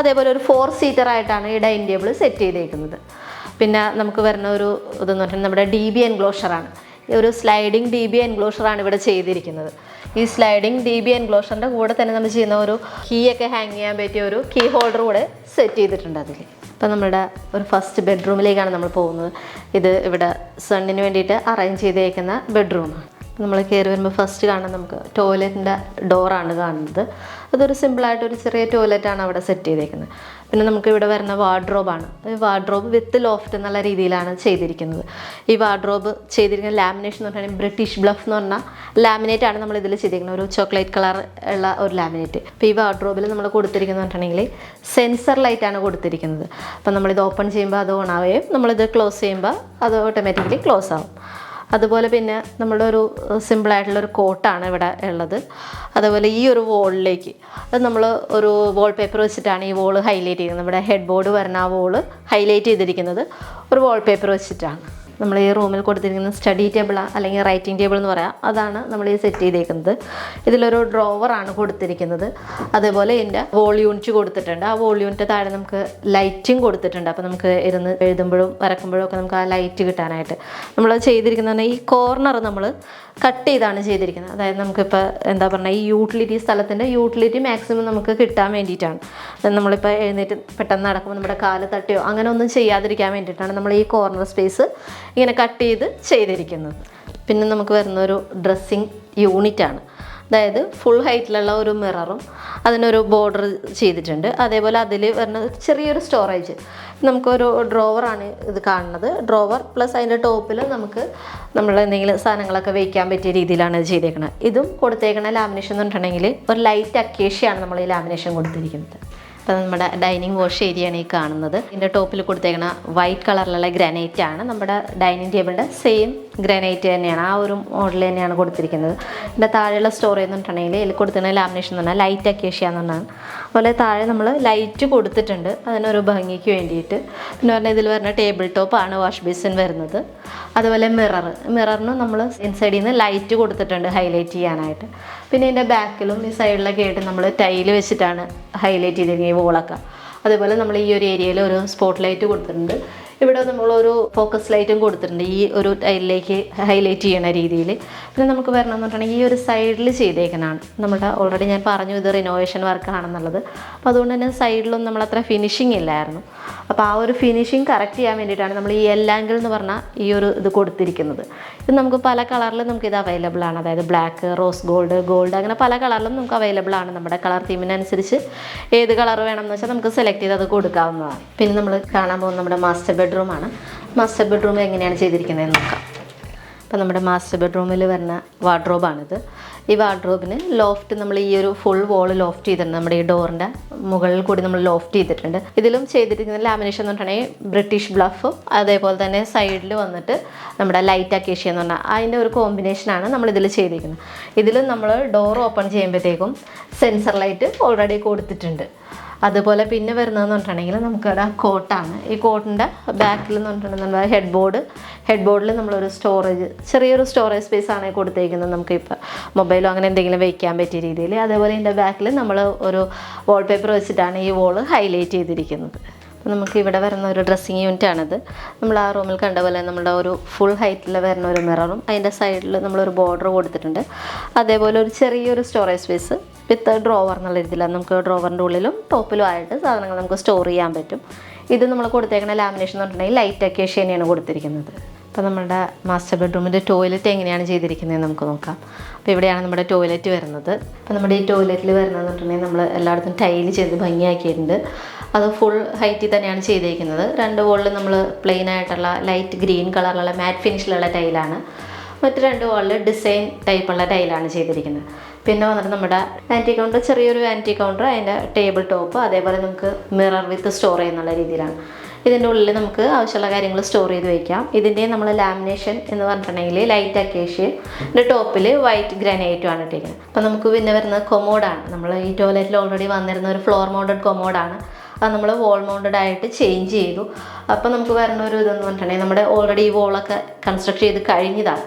അതേപോലെ ഒരു 4 സീറ്ററായിട്ടാണ് ഈ ഡൈനിങ് ടേബിൾ സെറ്റ് ചെയ്തേക്കുന്നത്. പിന്നെ നമുക്ക് വരുന്ന ഒരു ഇതെന്ന് പറഞ്ഞാൽ നമ്മുടെ DB എൻക്ലോഷറാണ്. ഒരു സ്ലൈഡിങ് DB എൻക്ലോഷറാണ് ഇവിടെ ചെയ്തിരിക്കുന്നത്. ഈ സ്ലൈഡിങ് DB എൻക്ലോഷറിൻ്റെ കൂടെ തന്നെ നമ്മൾ ചെയ്യുന്ന ഒരു കീ ഒക്കെ ഹാങ് ചെയ്യാൻ പറ്റിയ ഒരു കീ ഹോൾഡർ കൂടെ സെറ്റ് ചെയ്തിട്ടുണ്ട് അതിൽ. അപ്പോൾ നമ്മുടെ ഒരു ഫസ്റ്റ് ബെഡ്റൂമിലേക്കാണ് നമ്മൾ പോകുന്നത്. ഇത് ഇവിടെ സണ്ണിന് വേണ്ടിയിട്ട് അറേഞ്ച് ചെയ്തേക്കുന്ന ബെഡ്റൂമാണ്. നമ്മൾ കയറി വരുമ്പോൾ ഫസ്റ്റ് കാണുന്നത് നമുക്ക് ടോയ്ലറ്റിൻ്റെ ഡോറാണ് കാണുന്നത്. അതൊരു സിമ്പിളായിട്ടൊരു ചെറിയ ടോയ്ലറ്റാണ് അവിടെ സെറ്റ് ചെയ്തേക്കുന്നത്. പിന്നെ നമുക്ക് ഇവിടെ വരുന്ന വാർഡ്രോബാണ്. ഈ വാർഡ്രോബ് വിത്ത് ലോഫ്റ്റ് എന്നുള്ള രീതിയിലാണ് ചെയ്തിരിക്കുന്നത്. ഈ വാർഡ്രോബ് ചെയ്തിരിക്കുന്ന ലാമിനേഷൻ എന്ന് പറഞ്ഞാൽ ബ്രിട്ടീഷ് ബ്ലഫ് എന്ന് പറഞ്ഞാൽ ലാമിനേറ്റ് ആണ് നമ്മൾ ഇതിൽ ചെയ്തിരിക്കുന്നത്, ഒരു ചോക്ലേറ്റ് കളർ ഉള്ള ഒരു ലാമിനേറ്റ്. അപ്പോൾ ഈ വാർഡ്രോബിൽ നമ്മൾ കൊടുത്തിരിക്കുന്നത് പറഞ്ഞിട്ടുണ്ടെങ്കിൽ സെൻസർ ലൈറ്റാണ് കൊടുത്തിരിക്കുന്നത്. അപ്പോൾ നമ്മളിത് ഓപ്പൺ ചെയ്യുമ്പോൾ അത് ഓൺ ആവുകയും നമ്മളിത് ക്ലോസ് ചെയ്യുമ്പോൾ അത് ഓട്ടോമാറ്റിക്കലി ക്ലോസ് ആവും. അതുപോലെ പിന്നെ നമ്മുടെ ഒരു സിമ്പിളായിട്ടുള്ളൊരു കോട്ടാണ് ഇവിടെ ഉള്ളത്. അതുപോലെ ഈ ഒരു വോളിലേക്ക് അത് നമ്മൾ ഒരു വാൾ പേപ്പർ വെച്ചിട്ടാണ് ഈ വോള് ഹൈലൈറ്റ് ചെയ്യുന്നത്. നമ്മുടെ ഹെഡ് ബോർഡ് വരുന്ന ആ വോള് ഹൈലൈറ്റ് ചെയ്തിരിക്കുന്നത് ഒരു വാൾ പേപ്പർ വെച്ചിട്ടാണ്. നമ്മൾ ഈ റൂമിൽ കൊടുത്തിരിക്കുന്ന സ്റ്റഡി ടേബിൾ അല്ലെങ്കിൽ റൈറ്റിംഗ് ടേബിൾ എന്ന് പറയാം, അതാണ് നമ്മൾ ഈ സെറ്റ് ചെയ്തേക്കുന്നത്. ഇതിലൊരു ഡ്രോവറാണ് കൊടുത്തിരിക്കുന്നത്. അതേപോലെ ഇതിൻ്റെ വോൾ യൂണിറ്റ് കൊടുത്തിട്ടുണ്ട്. ആ വോൾ യൂണിറ്റ് താഴെ നമുക്ക് ലൈറ്റിംഗ് കൊടുത്തിട്ടുണ്ട്. അപ്പോൾ നമുക്ക് ഇരുന്ന് എഴുതുമ്പോഴും വരക്കുമ്പോഴും ഒക്കെ നമുക്ക് ആ ലൈറ്റ് കിട്ടാനായിട്ട് നമ്മൾ ചെയ്തിരിക്കുന്നത് ഈ കോർണർ നമ്മൾ കട്ട് ചെയ്താണ് ചെയ്തിരിക്കുന്നത്. അതായത് നമുക്കിപ്പോൾ എന്താ പറഞ്ഞാൽ ഈ യൂട്ടിലിറ്റി സ്ഥലത്തിൻ്റെ യൂട്ടിലിറ്റി മാക്സിമം നമുക്ക് കിട്ടാൻ വേണ്ടിയിട്ടാണ്. നമ്മളിപ്പോൾ എഴുന്നേറ്റ് പെട്ടെന്ന് നടക്കുമ്പോൾ നമ്മുടെ കാല് തട്ടിയോ അങ്ങനെ ഒന്നും ചെയ്യാതിരിക്കാൻ വേണ്ടിയിട്ടാണ് നമ്മൾ ഈ കോർണർ സ്പേസ് ഇങ്ങനെ കട്ട് ചെയ്ത് ചെയ്തിരിക്കുന്നത്. പിന്നെ നമുക്ക് വരുന്നൊരു ഡ്രസ്സിങ് യൂണിറ്റാണ്. അതായത് ഫുൾ ഹൈറ്റിലുള്ള ഒരു മിററും അതിനൊരു ബോർഡർ ചെയ്തിട്ടുണ്ട്. അതേപോലെ അതിൽ വരുന്ന ചെറിയൊരു സ്റ്റോറേജ്, നമുക്കൊരു ഡ്രോവറാണ് ഇത് കാണുന്നത്. ഡ്രോവർ പ്ലസ് അതിൻ്റെ ടോപ്പിൽ നമുക്ക് നമ്മൾ എന്തെങ്കിലും സാധനങ്ങളൊക്കെ വയ്ക്കാൻ പറ്റിയ രീതിയിലാണ് ഇത് ചെയ്തേക്കുന്നത്. ഇതും കൊടുത്തേക്കുന്ന ലാമിനേഷൻ എന്ന് പറഞ്ഞിട്ടുണ്ടെങ്കിൽ ഒരു ലൈറ്റ് അക്കേഷ്യയാണ് നമ്മൾ ഈ ലാമിനേഷൻ കൊടുത്തിരിക്കുന്നത്. അപ്പോൾ നമ്മുടെ ഡൈനിങ് വാഷ് ഏരിയയാണ് ഈ കാണുന്നത്. ഇതിൻ്റെ ടോപ്പിൽ കൊടുത്തേക്കുന്ന വൈറ്റ് കളറിലുള്ള ഗ്രാനൈറ്റ് ആണ്. നമ്മുടെ ഡൈനിങ് ടേബിളിൻ്റെ സെയിം ഗ്രാനൈറ്റ് തന്നെയാണ്, ആ ഒരു മോഡൽ തന്നെയാണ് കൊടുത്തിരിക്കുന്നത്. ഇതിൻ്റെ താഴെയുള്ള സ്റ്റോറേജ് എന്ന് പറഞ്ഞിട്ടുണ്ടെങ്കിൽ ഇതിൽ കൊടുത്തിരുന്ന ലാമിനേഷൻ എന്ന് പറഞ്ഞാൽ ലൈറ്റ് അക്കേഷ്യ എന്ന് പറഞ്ഞാൽ. അതുപോലെ താഴെ നമ്മൾ ലൈറ്റ് കൊടുത്തിട്ടുണ്ട് അതിനൊരു ഭംഗിക്ക് വേണ്ടിയിട്ട്. പിന്നെ പറഞ്ഞാൽ ഇതിൽ വരുന്ന ടേബിൾ ടോപ്പാണ് വാഷ് ബേസിൻ വരുന്നത്. അതുപോലെ മിററിന് നമ്മൾ ഇൻസൈഡിൽ നിന്ന് ലൈറ്റ് കൊടുത്തിട്ടുണ്ട് ഹൈലൈറ്റ് ചെയ്യാനായിട്ട്. പിന്നെ ഇതിൻ്റെ ബാക്കിലും ഈ സൈഡിലൊക്കെ ആയിട്ട് നമ്മൾ ടൈല് വെച്ചിട്ടാണ് ഹൈലൈറ്റ് ചെയ്തിരിക്കുന്നത് ഈ വോളൊക്കെ. അതേപോലെ നമ്മൾ ഈ ഒരു ഏരിയയിൽ ഒരു സ്പോട്ട് ലൈറ്റ് കൊടുത്തിട്ടുണ്ട്. ഇവിടെ നമ്മളൊരു ഫോക്കസ് ലൈറ്റും കൊടുത്തിട്ടുണ്ട് ഈ ഒരു ടൈലിലേക്ക് ഹൈലൈറ്റ് ചെയ്യണ രീതിയിൽ. പിന്നെ നമുക്ക് വരണമെന്ന് പറഞ്ഞിട്ടുണ്ടെങ്കിൽ ഈ ഒരു സൈഡിൽ ചെയ്തേക്കുന്നതാണ്. നമ്മുടെ ഓൾറെഡി ഞാൻ പറഞ്ഞു ഇത് റിനോവേഷൻ വർക്കാണെന്നുള്ളത്. അപ്പോൾ അതുകൊണ്ട് തന്നെ സൈഡിലൊന്നും നമ്മളത്ര ഫിനിഷിങ് ഇല്ലായിരുന്നു. അപ്പോൾ ആ ഒരു ഫിനിഷിങ് കറക്റ്റ് ചെയ്യാൻ വേണ്ടിയിട്ടാണ് നമ്മൾ ഈ എൽ ആംഗിൾ എന്ന് പറഞ്ഞാൽ ഈ ഒരു ഇത് കൊടുത്തിരിക്കുന്നത്. ഇത് നമുക്ക് പല കളറിലും നമുക്കിത് അവൈലബിൾ ആണ്. അതായത് ബ്ലാക്ക്, റോസ് ഗോൾഡ് അങ്ങനെ പല കളറിലും നമുക്ക് അവൈലബിൾ ആണ്. നമ്മുടെ കളർ തീമിനനുസരിച്ച് ഏത് കളർ വേണമെന്ന് വെച്ചാൽ നമുക്ക് സെലക്ട് ചെയ്ത് അത് കൊടുക്കാവുന്നതാണ്. പിന്നെ നമ്മൾ കാണാൻ പോകുന്നത് നമ്മുടെ മാസ്റ്റർ ബെഡ്റൂമാണ്. മാസ്റ്റർ ബെഡ്റൂം എങ്ങനെയാണ് ചെയ്തിരിക്കുന്നതെന്ന് നോക്കാം. അപ്പോൾ നമ്മുടെ മാസ്റ്റർ ബെഡ്റൂമിൽ വരുന്ന വാർഡ്രോബാണിത്. ഈ വാർഡ്രോബിന് ലോഫ്റ്റ് നമ്മൾ ഈ ഒരു ഫുൾ വോൾ ലോഫ്റ്റ് ചെയ്തിട്ടുണ്ട്. നമ്മുടെ ഈ ഡോറിൻ്റെ മുകളിൽ കൂടി നമ്മൾ ലോഫ്റ്റ് ചെയ്തിട്ടുണ്ട്. ഇതിലും ചെയ്തിരിക്കുന്ന ലാമിനേഷൻ എന്ന് പറഞ്ഞിട്ടുണ്ടെങ്കിൽ ബ്രിട്ടീഷ് ബ്ലഫും അതേപോലെ തന്നെ സൈഡിൽ വന്നിട്ട് നമ്മുടെ ലൈറ്റ് അക്കേഷ്യ എന്ന് പറഞ്ഞാൽ അതിൻ്റെ ഒരു കോമ്പിനേഷനാണ് നമ്മളിതിൽ ചെയ്തിരിക്കുന്നത്. ഇതിലും നമ്മൾ ഡോർ ഓപ്പൺ ചെയ്യുമ്പോഴത്തേക്കും സെൻസർ ലൈറ്റ് ഓൾറെഡി കൊടുത്തിട്ടുണ്ട്. അതുപോലെ പിന്നെ വരുന്നതെന്ന് പറഞ്ഞിട്ടുണ്ടെങ്കിൽ നമുക്കിവിടെ കോട്ടാണ്. ഈ കോട്ടിൻ്റെ ബാക്കിൽ എന്ന് പറഞ്ഞിട്ടുണ്ടെങ്കിൽ നമ്മുടെ ഹെഡ് ബോർഡിൽ നമ്മളൊരു ചെറിയൊരു സ്റ്റോറേജ് സ്പേസ് ആണ് കൊടുത്തേക്കുന്നത്. നമുക്കിപ്പോൾ മൊബൈലോ അങ്ങനെ എന്തെങ്കിലും വയ്ക്കാൻ പറ്റിയ രീതിയിൽ. അതേപോലെ ഇതിൻ്റെ ബാക്കിൽ നമ്മൾ ഒരു വാൾപേപ്പർ വെച്ചിട്ടാണ് ഈ വോള് ഹൈലൈറ്റ് ചെയ്തിരിക്കുന്നത്. അപ്പോൾ നമുക്ക് ഇവിടെ വരുന്ന ഒരു ഡ്രസ്സിങ് യൂണിറ്റാണിത്. നമ്മൾ ആ റൂമിൽ കണ്ട പോലെ നമ്മുടെ ഒരു ഫുൾ ഹൈറ്റിൽ വരുന്ന ഒരു മിററും അതിൻ്റെ സൈഡിൽ നമ്മളൊരു ബോർഡർ കൊടുത്തിട്ടുണ്ട്. അതേപോലെ ഒരു ചെറിയൊരു സ്റ്റോറേജ് സ്പേസ് വിത്ത് ഡ്രോവർ എന്നുള്ള രീതിയിലാണ്. നമുക്ക് ഡ്രോവറിൻ്റെ ഉള്ളിലും ടോപ്പിലും ആയിട്ട് സാധനങ്ങൾ നമുക്ക് സ്റ്റോർ ചെയ്യാൻ പറ്റും. ഇത് നമ്മൾ കൊടുത്തേക്കുന്ന ലാമിനേഷൻ എന്ന് പറഞ്ഞിട്ടുണ്ടെങ്കിൽ ലൈറ്റ് അക്കേഷ്യ തന്നെയാണ് കൊടുത്തിരിക്കുന്നത്. അപ്പോൾ നമ്മുടെ മാസ്റ്റർ ബെഡ്റൂമിൻ്റെ ടോയ്ലറ്റ് എങ്ങനെയാണ് ചെയ്തിരിക്കുന്നത് നമുക്ക് നോക്കാം. അപ്പോൾ ഇവിടെയാണ് നമ്മുടെ ടോയ്ലറ്റ് വരുന്നത്. അപ്പോൾ നമ്മുടെ ഈ ടോയ്ലറ്റിൽ വരുന്നതെന്ന് പറഞ്ഞിട്ടുണ്ടെങ്കിൽ നമ്മൾ എല്ലായിടത്തും ടൈല് ചെയ്ത് ഭംഗിയാക്കിയിട്ടുണ്ട്. അത് ഫുൾ ഹൈറ്റിൽ തന്നെയാണ് ചെയ്തിരിക്കുന്നത്. 2 വോളിൽ നമ്മൾ പ്ലെയിൻ ആയിട്ടുള്ള ലൈറ്റ് ഗ്രീൻ കളറിലുള്ള മാറ്റ് ഫിനിഷിലുള്ള ടൈലാണ്. മറ്റ് 2 വോളിൽ ഡിസൈൻ ടൈപ്പുള്ള ടൈലാണ് ചെയ്തിരിക്കുന്നത്. പിന്നെ വന്നിട്ട് നമ്മുടെ ആൻറ്റി കൗണ്ടർ, ചെറിയൊരു ആൻറ്റി കൗണ്ടർ, അതിൻ്റെ ടേബിൾ ടോപ്പ്, അതേപോലെ നമുക്ക് മിറർ വിത്ത് സ്റ്റോർ ചെയ്യുന്നുള്ള രീതിയിലാണ്. ഇതിൻ്റെ ഉള്ളിൽ നമുക്ക് ആവശ്യമുള്ള കാര്യങ്ങൾ സ്റ്റോർ ചെയ്ത് വയ്ക്കാം. ഇതിൻ്റെ നമ്മൾ ലാമിനേഷൻ എന്ന് പറഞ്ഞിട്ടുണ്ടെങ്കിൽ ലൈറ്റ് അക്കേഷ്യയും ഇതിൻ്റെ ടോപ്പിൽ വൈറ്റ് ഗ്രാനൈറ്റുമാണ് ഇട്ടിരിക്കുന്നത്. അപ്പോൾ നമുക്ക് പിന്നെ വരുന്നത് കൊമോഡാണ്. നമ്മൾ ഈ ടോയ്ലറ്റിൽ ഓൾറെഡി വന്നിരുന്ന ഒരു ഫ്ലോർ മൗണ്ടഡ് കൊമോഡാണ്. അത് നമ്മൾ വോൾ മൗണ്ടഡ് ആയിട്ട് ചേഞ്ച് ചെയ്തു. അപ്പോൾ നമുക്ക് വരുന്ന ഒരു ഇതെന്ന് പറഞ്ഞിട്ടുണ്ടെങ്കിൽ നമ്മുടെ ഓൾറെഡി ഈ വോളൊക്കെ കൺസ്ട്രക്ട് ചെയ്ത് കഴിഞ്ഞതാണ്.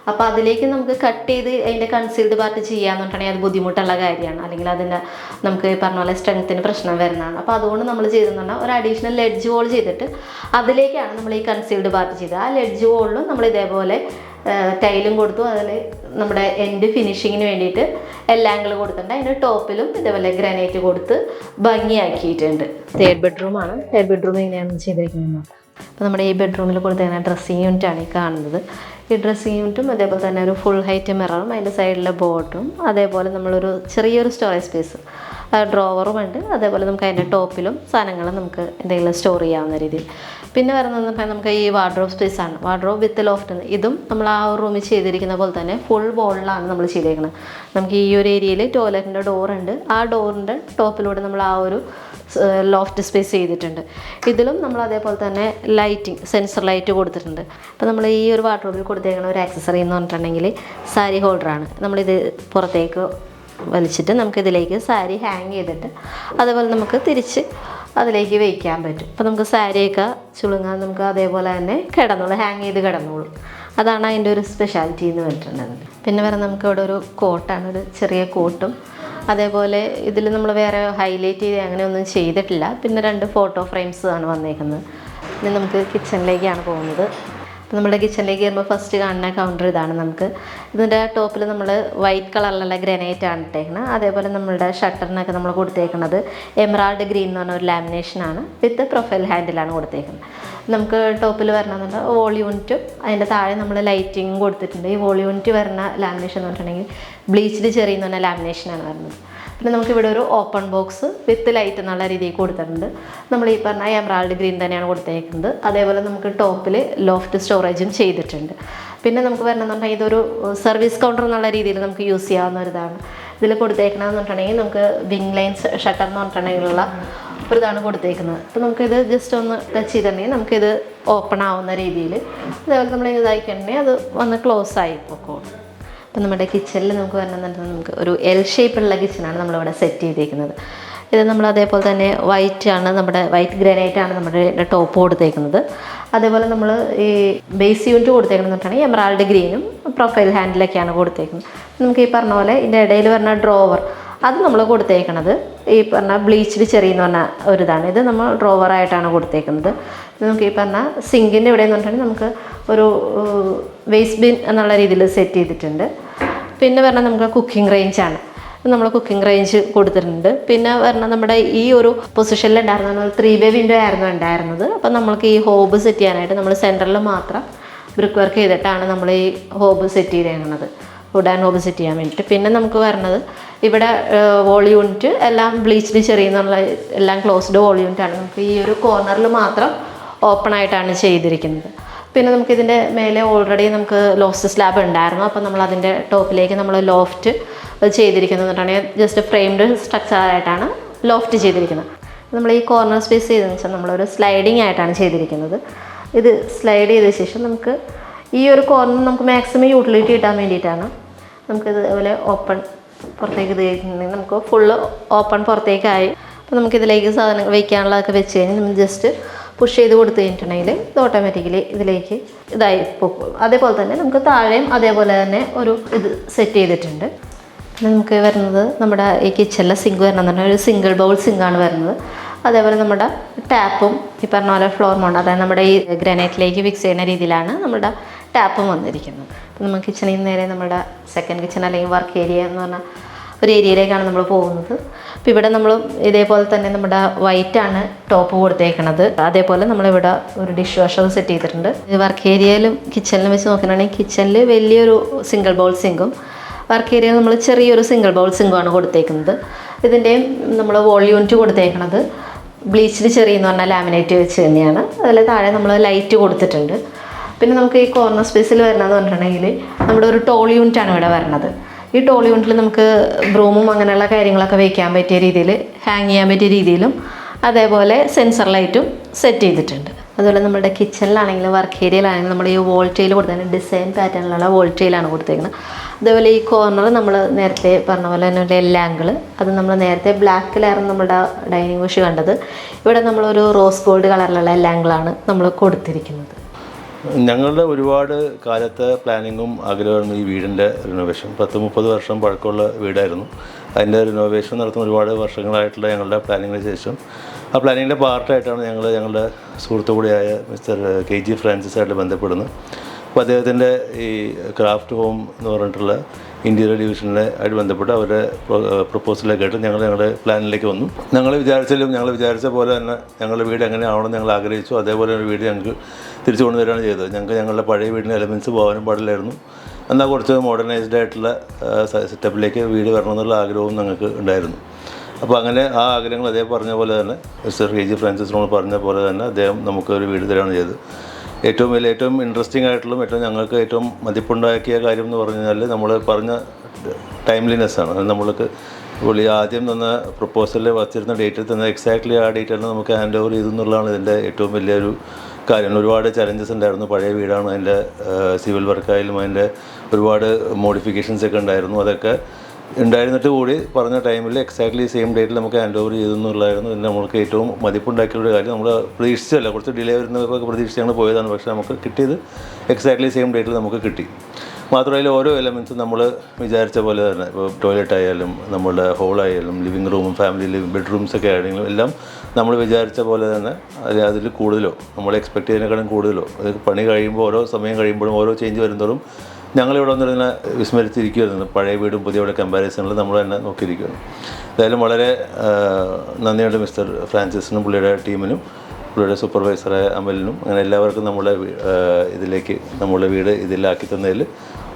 അപ്പോൾ അതിലേക്ക് നമുക്ക് കട്ട് ചെയ്ത് അതിൻ്റെ കൺസീൽഡ് പാർട്ട് ചെയ്യാന്ന് പറഞ്ഞിട്ടുണ്ടെങ്കിൽ അത് ബുദ്ധിമുട്ടുള്ള കാര്യമാണ്. അല്ലെങ്കിൽ അതിൻ്റെ നമുക്ക് പറഞ്ഞ പോലെ സ്ട്രെങ്ത്തിന് പ്രശ്നം വരുന്നതാണ്. അപ്പോൾ അതുകൊണ്ട് നമ്മൾ ചെയ്തെന്ന് പറഞ്ഞാൽ ഒരു അഡീഷണൽ ലെഡ്ജ് വോൾ ചെയ്തിട്ട് അതിലേക്കാണ് നമ്മൾ ഈ കൺസീൽഡ് പാർട്ട് ചെയ്തത്. ആ ലെഡ്ജ് വോളിലും നമ്മൾ ഇതേപോലെ ടൈലും കൊടുത്തു. അതിൽ നമ്മുടെ എൻഡ് ഫിനിഷിങ്ങിന് വേണ്ടിയിട്ട് ആംഗിൾ കൊടുത്തിട്ടുണ്ട്. അതിൻ്റെ ടോപ്പിലും ഇതേപോലെ ഗ്രാനൈറ്റ് കൊടുത്ത് ഭംഗിയാക്കിയിട്ടുണ്ട്. തേർഡ് ബെഡ്റൂമാണ്. തേർഡ് ബെഡ്റൂം എങ്ങനെയാണ് ചെയ്തിരിക്കുന്നത്. അപ്പോൾ നമ്മുടെ ഈ ബെഡ്റൂമിൽ കൊടുത്തിരിക്കുന്ന ഡ്രസ്സിങ് യൂണിറ്റാണ് ഈ കാണുന്നത്. ഈ ഡ്രസ്സിങ് യൂണിറ്റും അതേപോലെ തന്നെ ഒരു ഫുൾ ഹൈറ്റ് മിററും അതിൻ്റെ സൈഡിലെ ബോർഡറും അതേപോലെ നമ്മളൊരു ചെറിയൊരു സ്റ്റോറേജ് സ്പേസ് ഡ്രോവറും ഉണ്ട്. അതേപോലെ നമുക്ക് അതിൻ്റെ ടോപ്പിലും സാധനങ്ങൾ നമുക്ക് എന്തെങ്കിലും സ്റ്റോർ ചെയ്യാവുന്ന രീതിയിൽ. പിന്നെ വരുന്നത് നമുക്ക് ഈ വാർഡ്രോബ് സ്പേസാണ്. Wardrobe with loft. ഇതും നമ്മൾ ആ റൂമിൽ ചെയ്തിരിക്കുന്ന പോലെ തന്നെ ഫുൾ ബോളിലാണ് നമ്മൾ ചെയ്തേക്കുന്നത്. നമുക്ക് ഈ ഒരു ഏരിയയിൽ ടോയ്ലറ്റിൻ്റെ ഡോറുണ്ട്. ആ ഡോറിൻ്റെ ടോപ്പിലൂടെ നമ്മൾ ആ ഒരു ലോഫ്റ്റ് സ്പേസ് ചെയ്തിട്ടുണ്ട്. ഇതിലും നമ്മൾ അതേപോലെ തന്നെ ലൈറ്റിംഗ് സെൻസർ ലൈറ്റ് കൊടുത്തിട്ടുണ്ട്. അപ്പോൾ നമ്മൾ ഈ ഒരു വാർഡ്രോബിൽ കൊടുത്തേക്കുന്ന ഒരു ആക്സസറി എന്ന് പറഞ്ഞിട്ടുണ്ടെങ്കിൽ സാരി ഹോൾഡറാണ്. നമ്മളിത് പുറത്തേക്ക് വലിച്ചിട്ട് നമുക്കിതിലേക്ക് സാരി ഹാങ് ചെയ്തിട്ട് അതേപോലെ നമുക്ക് തിരിച്ച് അതിലേക്ക് വയ്ക്കാൻ പറ്റും. അപ്പോൾ നമുക്ക് സാരിയൊക്കെ ചുളുങ്ങാൻ നമുക്ക് അതേപോലെ തന്നെ ഹാങ് ചെയ്ത് കിടന്നോളും. അതാണ് അതിൻ്റെ ഒരു സ്പെഷ്യാലിറ്റി എന്ന് പറഞ്ഞിട്ടുണ്ടെങ്കിൽ. പിന്നെ വേറെ നമുക്ക് ഇവിടെ ഒരു കോട്ടാണ്, ഒരു ചെറിയ കോട്ടും. അതേപോലെ ഇതിൽ നമ്മൾ വേറെ ഹൈലൈറ്റ് ചെയ്ത് അങ്ങനെ ഒന്നും ചെയ്തിട്ടില്ല. പിന്നെ 2 ഫോട്ടോ ഫ്രെയിംസ് ആണ് വന്നേക്കുന്നത്. ഇനി നമുക്ക് കിച്ചണിലേക്കാണ് പോകുന്നത്. അപ്പോൾ നമ്മുടെ കിച്ചണിലേക്ക് വരുമ്പോൾ ഫസ്റ്റ് കാണുന്ന കൗണ്ടർ ഇതാണ്. നമുക്ക് ഇതിൻ്റെ ടോപ്പിൽ നമ്മൾ വൈറ്റ് കളറിലുള്ള ഗ്രാനൈറ്റാണ് ഇട്ടേക്കുന്നത്. അതേപോലെ നമ്മളുടെ ഷട്ടറിനൊക്കെ നമ്മൾ കൊടുത്തേക്കുന്നത് എമറാൾഡ് ഗ്രീൻ എന്ന് പറഞ്ഞ ഒരു ലാമിനേഷനാണ് വിത്ത് പ്രൊഫൈൽ ഹാൻഡിലാണ് കൊടുത്തേക്കുന്നത്. നമുക്ക് ടോപ്പിൽ വരണമെന്നുണ്ട് വോൾ യൂണിറ്റും അതിൻ്റെ താഴെ നമ്മൾ ലൈറ്റിങ്ങും കൊടുത്തിട്ടുണ്ട്. ഈ വോൾ യൂണിറ്റ് വരുന്ന ലാമിനേഷൻ എന്ന് പറഞ്ഞിട്ടുണ്ടെങ്കിൽ ബ്ലീച്ച്ഡ് ചെറി എന്ന് പറഞ്ഞ ലാമിനേഷനാണ് വരുന്നത്. പിന്നെ നമുക്കിവിടെ ഒരു ഓപ്പൺ ബോക്സ് വിത്ത് ലൈറ്റ് എന്നുള്ള രീതിയിൽ കൊടുത്തിട്ടുണ്ട്. നമ്മൾ ഈ പറഞ്ഞ എമറാൾഡ് ഗ്രീൻ തന്നെയാണ് കൊടുത്തേക്കുന്നത്. അതേപോലെ നമുക്ക് ടോപ്പിൽ ലോഫ്റ്റ് സ്റ്റോറേജും ചെയ്തിട്ടുണ്ട്. പിന്നെ നമുക്ക് വരണമെന്നുണ്ടെങ്കിൽ ഇതൊരു സർവീസ് കൗണ്ടർ എന്നുള്ള രീതിയിൽ നമുക്ക് യൂസ് ചെയ്യാവുന്ന ഒരിതാണ്. ഇതിൽ കൊടുത്തേക്കണമെന്ന് പറഞ്ഞിട്ടുണ്ടെങ്കിൽ നമുക്ക് വിങ് ലൈൻസ് ഷട്ടർ എന്ന് പറഞ്ഞിട്ടുണ്ടെങ്കിലുള്ള ഒരിതാണ് കൊടുത്തേക്കുന്നത്. അപ്പോൾ നമുക്കിത് ജസ്റ്റ് ഒന്ന് ടച്ച് ചെയ്തിട്ടുണ്ടെങ്കിൽ നമുക്കിത് ഓപ്പൺ ആവുന്ന രീതിയിൽ അതേപോലെ നമ്മൾ ഇതാക്കിയിട്ടുണ്ടെങ്കിൽ അത് വന്ന് ക്ലോസ് ആയി പോക്കോളും. അപ്പോൾ നമ്മുടെ കിച്ചണിൽ നമുക്ക് വരണമെന്നുണ്ടെങ്കിൽ നമുക്ക് ഒരു എൽ ഷേപ്പുള്ള കിച്ചണാണ് നമ്മളിവിടെ സെറ്റ് ചെയ്തേക്കുന്നത്. ഇത് നമ്മൾ അതേപോലെ തന്നെ നമ്മുടെ വൈറ്റ് ഗ്രാനൈറ്റാണ് നമ്മുടെ ടോപ്പ് കൊടുത്തേക്കുന്നത്. അതേപോലെ നമ്മൾ ഈ ബേസ് യൂണിറ്റ് കൊടുത്തേക്കുന്നത് പറഞ്ഞിട്ടുണ്ടെങ്കിൽ എമറാൾഡ് ഗ്രീനും പ്രൊഫൈൽ ഹാൻഡിലൊക്കെയാണ് കൊടുത്തേക്കുന്നത്. നമുക്ക് ഈ പറഞ്ഞ പോലെ ഇതിൻ്റെ ഇടയിൽ വരുന്ന ഡ്രോവർ അത് നമ്മൾ കൊടുത്തേക്കണത് ഈ പറഞ്ഞ ബ്ലീച്ച്ഡ് ചെറി എന്ന് പറഞ്ഞ ഒരിതാണ്. ഇത് നമ്മൾ ഡ്രോവറായിട്ടാണ് കൊടുത്തേക്കുന്നത്. നമുക്ക് ഈ പറഞ്ഞ സിങ്കിൻ്റെ ഇവിടെ എന്ന് പറഞ്ഞിട്ടുണ്ടെങ്കിൽ നമുക്ക് ഒരു വേസ്റ്റ് ബിൻ എന്നുള്ള രീതിയിൽ സെറ്റ് ചെയ്തിട്ടുണ്ട്. പിന്നെ പറഞ്ഞാൽ നമുക്ക് കുക്കിംഗ് റേഞ്ചാണ്, നമ്മൾ കുക്കിംഗ് റേഞ്ച് കൊടുത്തിട്ടുണ്ട്. പിന്നെ പറഞ്ഞാൽ നമ്മുടെ ഈ ഒരു പൊസിഷനിൽ ഉണ്ടായിരുന്ന 3-way വിൻഡോ ആയിരുന്നു ഉണ്ടായിരുന്നത്. അപ്പം നമ്മൾക്ക് ഈ ഹോബ് സെറ്റ് ചെയ്യാനായിട്ട് നമ്മൾ സെൻറ്ററിൽ മാത്രം ബ്രിക്ക് വർക്ക് ചെയ്തിട്ടാണ് നമ്മൾ ഈ ഹോബ് സെറ്റ് ചെയ്തിരിക്കുന്നത്, വുഡ് ആൻഡ് ഹോബ് സെറ്റ് ചെയ്യാൻ വേണ്ടിയിട്ട്. പിന്നെ നമുക്ക് വരുന്നത് ഇവിടെ വോൾ യൂണിറ്റ് എല്ലാം ബ്ലീച്ച്ഡ് ചെറിയ എന്നുള്ള എല്ലാം ക്ലോസ്ഡ് വോൾ യൂണിറ്റാണ്. നമുക്ക് ഈ ഒരു കോർണറിൽ മാത്രം ഓപ്പൺ ആയിട്ടാണ് ചെയ്തിരിക്കുന്നത്. പിന്നെ നമുക്കിതിൻ്റെ മേലെ ഓൾറെഡി നമുക്ക് ലോഫ്റ്റ് സ്ലാബ് ഉണ്ടായിരുന്നു. അപ്പോൾ നമ്മൾ അതിൻ്റെ ടോപ്പിലേക്ക് നമ്മൾ ലോഫ്റ്റ് ചെയ്തിരിക്കുന്നതാണ്. ജസ്റ്റ് ഫ്രെയിംഡ് സ്ട്രക്ചറായിട്ടാണ് ലോഫ്റ്റ് ചെയ്തിരിക്കുന്നത്. നമ്മൾ ഈ കോർണർ സ്പേസ് ചെയ്തതെന്ന് വെച്ചാൽ നമ്മളൊരു സ്ലൈഡിങ് ആയിട്ടാണ് ചെയ്തിരിക്കുന്നത്. ഇത് സ്ലൈഡ് ചെയ്ത ശേഷം നമുക്ക് ഈ ഒരു കോർണർ നമുക്ക് മാക്സിമം യൂട്ടിലിറ്റി കിട്ടാൻ വേണ്ടിയിട്ടാണ് നമുക്കിത് അതുപോലെ ഓപ്പൺ പുറത്തേക്ക് ഇത് കഴിഞ്ഞിട്ടുണ്ടെങ്കിൽ നമുക്ക് ഫുള്ള് ഓപ്പൺ പുറത്തേക്കായി. അപ്പോൾ നമുക്കിതിലേക്ക് സാധനങ്ങൾ വയ്ക്കാനുള്ളതൊക്കെ വെച്ച് കഴിഞ്ഞ് നമ്മൾ ജസ്റ്റ് പുഷ് ചെയ്ത് കൊടുത്തു കഴിഞ്ഞിട്ടുണ്ടെങ്കിൽ ഇത് ഓട്ടോമാറ്റിക്കലി ഇതിലേക്ക് ഇതായി പോകും. അതേപോലെ തന്നെ നമുക്ക് താഴെയും അതേപോലെ തന്നെ ഒരു ഇത് സെറ്റ് ചെയ്തിട്ടുണ്ട്. പിന്നെ നമുക്ക് വരുന്നത് നമ്മുടെ ഈ കിച്ചണിലെ സിങ്ക് വരണമെന്ന് ഒരു സിംഗിൾ ബൗൾ സിങ്കാണ് വരുന്നത്. അതേപോലെ നമ്മുടെ ടാപ്പും ഈ പറഞ്ഞ പോലെ ഫ്ലോർ മൗണ്ട്, അതായത് നമ്മുടെ ഈ ഗ്രാനൈറ്റിലേക്ക് ഫിക്സ് ചെയ്യുന്ന രീതിയിലാണ് നമ്മുടെ ടാപ്പും വന്നിരിക്കുന്നത്. അപ്പം നമ്മൾ കിച്ചണിൽ നിന്ന് നേരെ നമ്മുടെ സെക്കൻഡ് കിച്ചൺ അല്ലെങ്കിൽ വർക്ക് ഏരിയ എന്ന് പറഞ്ഞാൽ ഒരു ഏരിയയിലേക്കാണ് നമ്മൾ പോകുന്നത്. അപ്പോൾ ഇവിടെ നമ്മൾ ഇതേപോലെ തന്നെ നമ്മുടെ വൈറ്റാണ് ടോപ്പ് കൊടുത്തേക്കണത്. അതേപോലെ നമ്മളിവിടെ ഒരു ഡിഷ് വാഷർ സെറ്റ് ചെയ്തിട്ടുണ്ട്. വർക്ക് ഏരിയയിലും കിച്ചണിലും വെച്ച് നോക്കുകയാണെങ്കിൽ കിച്ചണിൽ വലിയൊരു സിംഗിൾ ബൗൾ സിങ്കും വർക്ക് ഏരിയയിൽ നമ്മൾ ചെറിയൊരു സിംഗിൾ ബൗൾ സിങ്കുമാണ് കൊടുത്തേക്കുന്നത്. ഇതിൻ്റെയും നമ്മൾ വോൾ യൂണിറ്റ് കൊടുത്തേക്കണത് ബ്ലീച്ച്ഡ് ചെറി എന്ന് പറഞ്ഞാൽ ലാമിനേറ്റ് വെച്ച് തന്നെയാണ്. അതിൽ താഴെ നമ്മൾ ലൈറ്റ് കൊടുത്തിട്ടുണ്ട്. പിന്നെ നമുക്ക് ഈ കോർണർ സ്പേസിൽ വരണമെന്ന് പറഞ്ഞിട്ടുണ്ടെങ്കിൽ നമ്മുടെ ഒരു ടോൾ യൂണിറ്റാണ് ഇവിടെ വരുന്നത്. ഈ ടോൾ യൂണിറ്റിൽ നമുക്ക് ബ്രൂമും അങ്ങനെയുള്ള കാര്യങ്ങളൊക്കെ വയ്ക്കാൻ പറ്റിയ രീതിയിൽ ഹാങ് ചെയ്യാൻ പറ്റിയ രീതിയിലും അതേപോലെ സെൻസർ ലൈറ്റും സെറ്റ് ചെയ്തിട്ടുണ്ട്. അതുപോലെ നമ്മുടെ കിച്ചണിലാണെങ്കിലും വർക്ക് ഏരിയയിലാണെങ്കിലും നമ്മൾ ഈ വോൾ ടൈൽ കൊടുത്തതിന് ഡിസൈൻ പാറ്റേണിലുള്ള വോൾ ടൈലാണ് കൊടുത്തേക്കുന്നത്. അതേപോലെ ഈ കോർണർ നമ്മൾ നേരത്തെ പറഞ്ഞ പോലെ തന്നെ ഒരു എൽ ആംഗിൾ, അത് നമ്മൾ നേരത്തെ ബ്ലാക്കിലായിരുന്നു നമ്മുടെ ഡൈനിങ് ബുഷ് കണ്ടത്. ഇവിടെ നമ്മളൊരു റോസ് ഗോൾഡ് കളറിലുള്ള എൽ ആംഗിളാണ് നമ്മൾ കൊടുത്തിരിക്കുന്നത്. ഞങ്ങളുടെ ഒരുപാട് കാലത്തെ പ്ലാനിങ്ങും ആഗ്രഹമായിരുന്നു ഈ വീടിൻ്റെ റിനോവേഷൻ. 10-30 വർഷം പഴക്കമുള്ള വീടായിരുന്നു. അതിൻ്റെ റിനോവേഷൻ നടത്തുന്ന ഒരുപാട് വർഷങ്ങളായിട്ടുള്ള ഞങ്ങളുടെ പ്ലാനിങ്ങിന് ശേഷം ആ പ്ലാനിങ്ങിൻ്റെ പാർട്ടായിട്ടാണ് ഞങ്ങളുടെ സുഹൃത്തു കൂടിയായ മിസ്റ്റർ KG ഫ്രാൻസിസായിട്ട് ബന്ധപ്പെടുന്നത്. അപ്പോൾ അദ്ദേഹത്തിൻ്റെ ഈ ക്രാഫ്റ്റ് ഹോം എന്ന് പറഞ്ഞിട്ടുള്ള ഇൻറ്റീരിയർ ഡിവിഷനെ ആയിട്ട് ബന്ധപ്പെട്ട് അവരുടെ പ്രപ്പോസലൊക്കെ ആയിട്ട് ഞങ്ങളുടെ പ്ലാനിലേക്ക് വന്നു. ഞങ്ങൾ വിചാരിച്ച പോലെ തന്നെ ഞങ്ങളുടെ വീട് എങ്ങനെ ആവണമെന്ന് ഞങ്ങൾ ആഗ്രഹിച്ചു. അതേപോലെ ഒരു വീട് ഞങ്ങൾക്ക് തിരിച്ചു കൊണ്ടുവരികയാണ് ചെയ്തത്. ഞങ്ങളുടെ പഴയ വീടിൻ്റെ എലമെൻറ്റ്സ് പോകാനും പാടില്ലായിരുന്നു. എന്നാൽ കുറച്ച് മോഡേണൈസ്ഡ് ആയിട്ടുള്ള സെറ്റപ്പിലേക്ക് വീട് വരണമെന്നുള്ള ആഗ്രഹവും ഞങ്ങൾക്ക് ഉണ്ടായിരുന്നു. അപ്പോൾ അങ്ങനെ ആ ആഗ്രഹങ്ങൾ അതേ പറഞ്ഞ പോലെ തന്നെ മിസ്റ്റർ KG ഫ്രാൻസിസിനോട് പറഞ്ഞ പോലെ തന്നെ അദ്ദേഹം നമുക്ക് ഒരു വീട് തരികയാണ് ചെയ്തത്. ഏറ്റവും ഇൻട്രസ്റ്റിംഗ് ആയിട്ടുള്ള ഞങ്ങൾക്ക് ഏറ്റവും മതിപ്പുണ്ടാക്കിയ കാര്യം എന്ന് പറഞ്ഞു കഴിഞ്ഞാൽ നമ്മൾ പറഞ്ഞ ടൈംലിനെസ്സാണ്. നമ്മൾക്ക് പുള്ളി ആദ്യം തന്ന പ്രപ്പോസലിൽ വച്ചിരുന്ന ഡേറ്റിൽ തന്നെ എക്സാക്ട്ലി ആ ഡേറ്റിൽ നമുക്ക് ഹാൻഡ് ഓവർ ചെയ്തു എന്നുള്ളതാണ് ഇതിൻ്റെ ഏറ്റവും വലിയൊരു കാര്യം. ഒരുപാട് ചലഞ്ചസ് ഉണ്ടായിരുന്നു. പഴയ വീടാണ്, അതിൻ്റെ സിവിൽ വർക്കായാലും അതിൻ്റെ ഒരുപാട് മോഡിഫിക്കേഷൻസ് ഒക്കെ ഉണ്ടായിരുന്നു. അതൊക്കെ ഉണ്ടായിരുന്നിട്ട് കൂടി പറഞ്ഞ ടൈമിൽ എക്സാക്ട്ലി സെയിം ഡേറ്റിൽ നമുക്ക് ഹാൻഡ് ഓവർ ചെയ്തു എന്നുള്ളതായിരുന്നു ഇതിന് നമ്മൾക്ക് ഏറ്റവും മതിപ്പുണ്ടാക്കിയൊരു കാര്യം. നമ്മൾ പ്രതീക്ഷിച്ചല്ല, കുറച്ച് ഡിലേ വരുന്നതൊക്കെ പ്രതീക്ഷിച്ച് ഞങ്ങൾ പോയതാണ്. പക്ഷേ നമുക്ക് കിട്ടിയത് എക്സാക്ട്ലി സെയിം ഡേറ്റിൽ നമുക്ക് കിട്ടി. മാത്രമല്ല ഓരോ എലമെൻറ്റ്സും നമ്മൾ വിചാരിച്ച പോലെ തന്നെ, ഇപ്പോൾ ടോയ്ലറ്റ് ആയാലും നമ്മളുടെ ഹോളായാലും ലിവിങ് റൂമും ഫാമിലി ബെഡ്റൂംസൊക്കെ ആണെങ്കിലും എല്ലാം നമ്മൾ വിചാരിച്ച പോലെ തന്നെ അതിൽ കൂടുതലോ നമ്മൾ എക്സ്പെക്ട് ചെയ്യുന്നതിനേക്കാളും കൂടുതലോ അത് പണി കഴിയുമ്പോൾ ഓരോ സമയം കഴിയുമ്പോഴും ഓരോ ചേഞ്ച് വരുന്നതോറും ഞങ്ങളിവിടെ വന്നിരുന്ന വിസ്മരിച്ചിരിക്കുമായിരുന്നു. പഴയ വീടും പുതിയ വീടും കമ്പാരിസണിൽ നമ്മൾ തന്നെ നോക്കിയിരിക്കുകയാണ്. എന്തായാലും വളരെ നന്ദിയുണ്ട് മിസ്റ്റർ ഫ്രാൻസിസിനും പുള്ളിയുടെ ടീമിനും പുള്ളിയുടെ സൂപ്പർവൈസറായ അമലിനും അങ്ങനെ എല്ലാവർക്കും നമ്മുടെ വീട് ഇതിലാക്കി തന്നതിൽ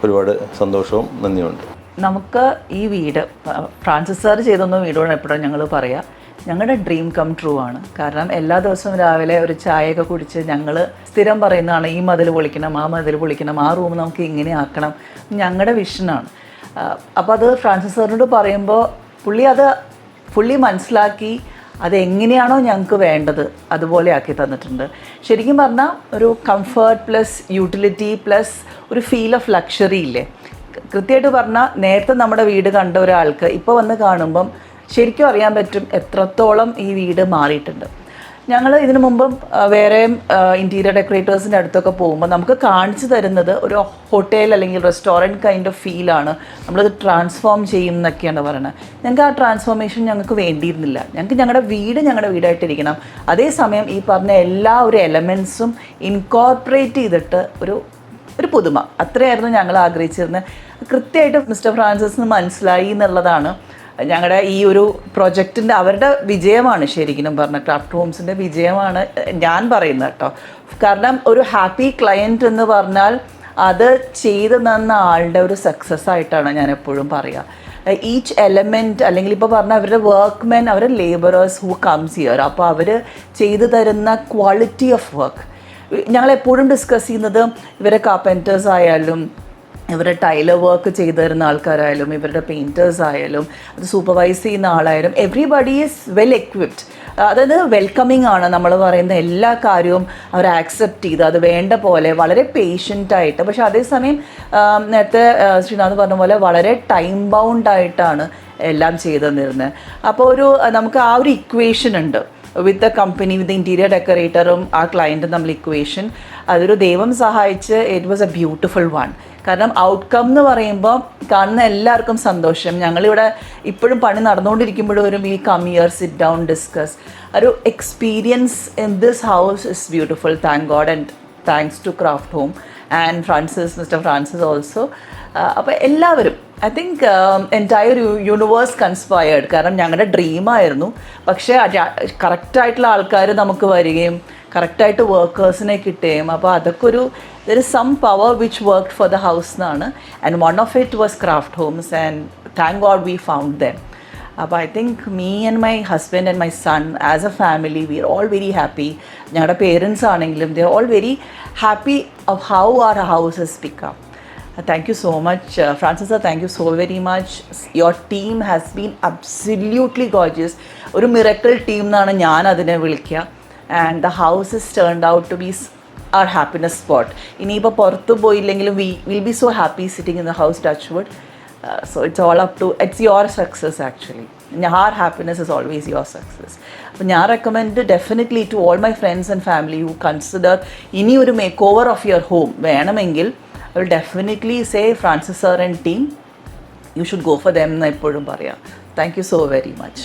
ഒരുപാട് സന്തോഷവും നന്ദിയുണ്ട്. നമുക്ക് ഈ വീട് ഫ്രാൻസിസ് സാർ ചെയ്തൊന്നും വീടോട് എപ്പോഴും ഞങ്ങൾ പറയാം, ഞങ്ങളുടെ ഡ്രീം കം ട്രൂ ആണ്. കാരണം എല്ലാ ദിവസവും രാവിലെ ഒരു ചായയൊക്കെ കുടിച്ച് ഞങ്ങൾ സ്ഥിരം പറയുന്നതാണ് ഈ മതിൽ പൊളിക്കണം, ആ മതിൽ പൊളിക്കണം, ആ റൂം നമുക്ക് ഇങ്ങനെ ആക്കണം, ഞങ്ങളുടെ വിഷനാണ്. അപ്പോൾ അത് ഫ്രാൻസിസ് സാറിനോട് പറയുമ്പോൾ പുള്ളി മനസ്സിലാക്കി അതെങ്ങനെയാണോ ഞങ്ങൾക്ക് വേണ്ടത് അതുപോലെ ആക്കി തന്നിട്ടുണ്ട്. ശരിക്കും പറഞ്ഞാൽ ഒരു കംഫർട്ട് പ്ലസ് യൂട്ടിലിറ്റി പ്ലസ് ഒരു ഫീൽ ഓഫ് ലക്ഷറി ഇല്ലേ. കൃത്യമായിട്ട് പറഞ്ഞാൽ നേരത്തെ നമ്മുടെ വീട് കണ്ട ഒരാൾക്ക് ഇപ്പോൾ വന്ന് കാണുമ്പം ശരിക്കും അറിയാൻ പറ്റും എത്രത്തോളം ഈ വീട് മാറിയിട്ടുണ്ട്. ഞങ്ങൾ ഇതിനു മുമ്പും വേറെ ഇൻറ്റീരിയർ ഡെക്കറേറ്റേഴ്സിൻ്റെ അടുത്തൊക്കെ പോകുമ്പോൾ നമുക്ക് കാണിച്ചു തരുന്നത് ഒരു ഹോട്ടൽ അല്ലെങ്കിൽ റെസ്റ്റോറൻറ്റ് കൈൻഡ് ഓഫ് ഫീലാണ്, നമ്മളത് ട്രാൻസ്ഫോം ചെയ്യും എന്നൊക്കെയാണ് പറയുന്നത്. ഞങ്ങൾക്ക് ആ ട്രാൻസ്ഫോർമേഷൻ ഞങ്ങൾക്ക് വേണ്ടിയിരുന്നില്ല. ഞങ്ങൾക്ക് ഞങ്ങളുടെ വീടായിട്ടിരിക്കണം. അതേസമയം ഈ പറഞ്ഞ എല്ലാ ഒരു എലമെൻസും ഇൻകോർപ്പറേറ്റ് ചെയ്തിട്ട് ഒരു പുതുമ, അത്രയായിരുന്നു ഞങ്ങൾ ആഗ്രഹിച്ചിരുന്നത്. കൃത്യമായിട്ട് മിസ്റ്റർ ഫ്രാൻസിസിന് മനസ്സിലായി എന്നുള്ളതാണ് ഞങ്ങളുടെ ഈ ഒരു പ്രൊജക്റ്റിൻ്റെ അവരുടെ വിജയമാണ്. ശരിക്കും പറഞ്ഞാൽ ക്രാഫ്റ്റ് ഹോംസിൻ്റെ വിജയമാണ് ഞാൻ പറയുന്നത് കേട്ടോ. കാരണം ഒരു ഹാപ്പി ക്ലയൻറ്റ് എന്ന് പറഞ്ഞാൽ അത് ചെയ്ത് തന്ന ആളുടെ ഒരു സക്സസ് ആയിട്ടാണ് ഞാൻ എപ്പോഴും പറയുക. ഈച്ച് എലമെൻറ്റ് അല്ലെങ്കിൽ ഇപ്പോൾ പറഞ്ഞാൽ അവരുടെ വർക്ക്മെൻ, അവരുടെ ലേബറേഴ്സ് ഹൂ കംസ് ഹിയർ, അപ്പോൾ അവർ ചെയ്തു തരുന്ന ക്വാളിറ്റി ഓഫ് വർക്ക് ഞങ്ങളെപ്പോഴും ഡിസ്കസ് ചെയ്യുന്നത് ഇവരെ കാർപ്പൻറ്റേഴ്സ് ആയാലും ഇവരുടെ ടൈലർ വർക്ക് ചെയ്തു തരുന്ന ആൾക്കാരായാലും ഇവരുടെ പെയിൻറ്റേഴ്സ് ആയാലും അത് സൂപ്പർവൈസ് ചെയ്യുന്ന ആളായാലും എവ്രിബഡി ഈസ് വെൽ എക്വിപ്ഡ്. അതായത് വെൽക്കമിങ് ആണ്. നമ്മൾ പറയുന്ന എല്ലാ കാര്യവും അവർ ആക്സെപ്റ്റ് ചെയ്ത് അത് വേണ്ട പോലെ വളരെ പേഷ്യൻ്റായിട്ട്, പക്ഷെ അതേസമയം നേരത്തെ ശ്രീനാഥ് പറഞ്ഞ പോലെ വളരെ ടൈം ബൗണ്ടായിട്ടാണ് എല്ലാം ചെയ്തു തന്നിരുന്നത്. അപ്പോൾ നമുക്ക് ആ ഒരു ഇക്വേഷൻ ഉണ്ട് with the company, with interior ഡെക്കറേറ്ററും ആ ക്ലയൻറ്റും നമ്മൾ ഇക്വേഷൻ. അതൊരു ദൈവം സഹായിച്ച് it was a beautiful one. കാരണം ഔട്ട്കം എന്ന് പറയുമ്പോൾ കാണുന്ന എല്ലാവർക്കും സന്തോഷം. ഞങ്ങളിവിടെ ഇപ്പോഴും പണി നടന്നുകൊണ്ടിരിക്കുമ്പോഴും ഒരു we come here, sit down, discuss. ഒരു experience in this house is beautiful. Thank God and thanks to Craft Home and mister Francis also. അപ്പോൾ എല്ലാവരും I think entire universe conspired. കാരണം ഞങ്ങളുടെ ഡ്രീമായിരുന്നു, പക്ഷേ കറക്റ്റായിട്ടുള്ള ആൾക്കാർ നമുക്ക് വരികയും കറക്റ്റായിട്ട് വർക്കേഴ്സിനെ കിട്ടുകയും, അപ്പോൾ അതൊക്കെ there is some power which work for the house എന്നാണ്. And one of it was Craft Homes and thank God we found them. അപ്പോൾ I think me and my husband and my son as a family we are all very happy. ഞങ്ങളുടെ parents ആണെങ്കിലും they are all very happy of how our house has become. Thank you so much, Francis sir, thank you so very much. Your team has been absolutely gorgeous. ഒരു miracle team എന്നാണ് ഞാൻ അതിനെ വിളിക്കുക. And the house has turned out to be our happiness spot. ഇനിയിപ്പോൾ പുറത്ത് പോയില്ലെങ്കിലും we will be so happy sitting in the house, touch wood. So it's all up to, it's your success actually. Our happiness is always your success. അപ്പോൾ ഞാൻ recommend definitely to all my friends and family who consider ഇനി ഒരു make over of your home വേണമെങ്കിൽ I will definitely say Francis sir and team, you should go for them എന്ന് എപ്പോഴും പറയാം. Thank you so very much.